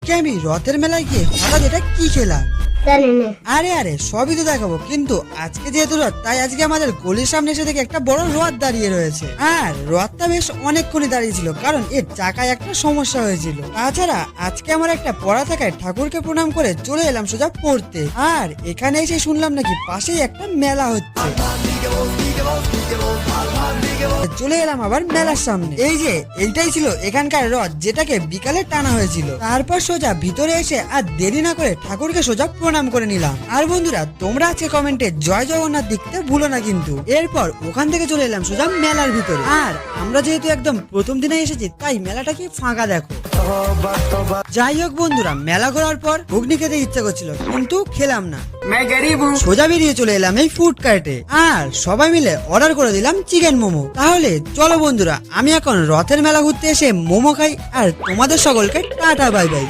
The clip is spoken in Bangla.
আজকে আমি রথের মেলায় গিয়ে হঠাৎ এটা কি খেলাম। জানি না। আরে আরে সবই তো দেখাবো, কিন্তু আজকে যেহেতু রথ তাই আজকে আমাদের গলির সামনে এসে দেখে একটা বড় রথ দাঁড়িয়ে রয়েছে। আর রথটা বেশ অনেকক্ষণই দাঁড়িয়ে ছিল, কারণ এর চাকায় একটা সমস্যা হয়েছিল। তাছাড়া আজকে আমার একটা পড়া থাকায় ঠাকুরকে প্রণাম করে চলে এলাম সোজা পড়তে। আর এখানে এসে শুনলাম নাকি পাশেই একটা মেলা হচ্ছে। চলে এলাম আবার মেলার সামনে। এই যে এইটাই ছিল এখানকার রথ, যেটাকে বিকালে টানা হয়েছিল। তারপর সোজা ভিতরে এসে আর দেরি না করে ঠাকুরকে সোজা প্রণাম করে নিলাম। আর বন্ধুরা, তোমরা আজকে কমেন্টে জয় জগন্নাথ লিখতে ভুলো না কিন্তু। এরপর ওখান থেকে চলে এলাম সোজা মেলার ভিতরে। আর আমরা যেহেতু একদম প্রথম দিনে এসেছি, তাই মেলাটা কি ফাঁকা দেখো। যাই হোক বন্ধুরা, মেলা ঘোরার পর ঘুগনি খেতে ইচ্ছা করছিল, কিন্তু খেলাম না। সোজা বেরিয়ে চলে এলাম এই ফুড কার্টে। আর সবাই মিলে অর্ডার করে দিলাম চিকেন মোমো। তাহলে চলো বন্ধুরা, আমি এখন রথের মেলা ঘুরতে এসে মোমো খাই। আর তোমাদের সকলকে টাটা বাই বাই।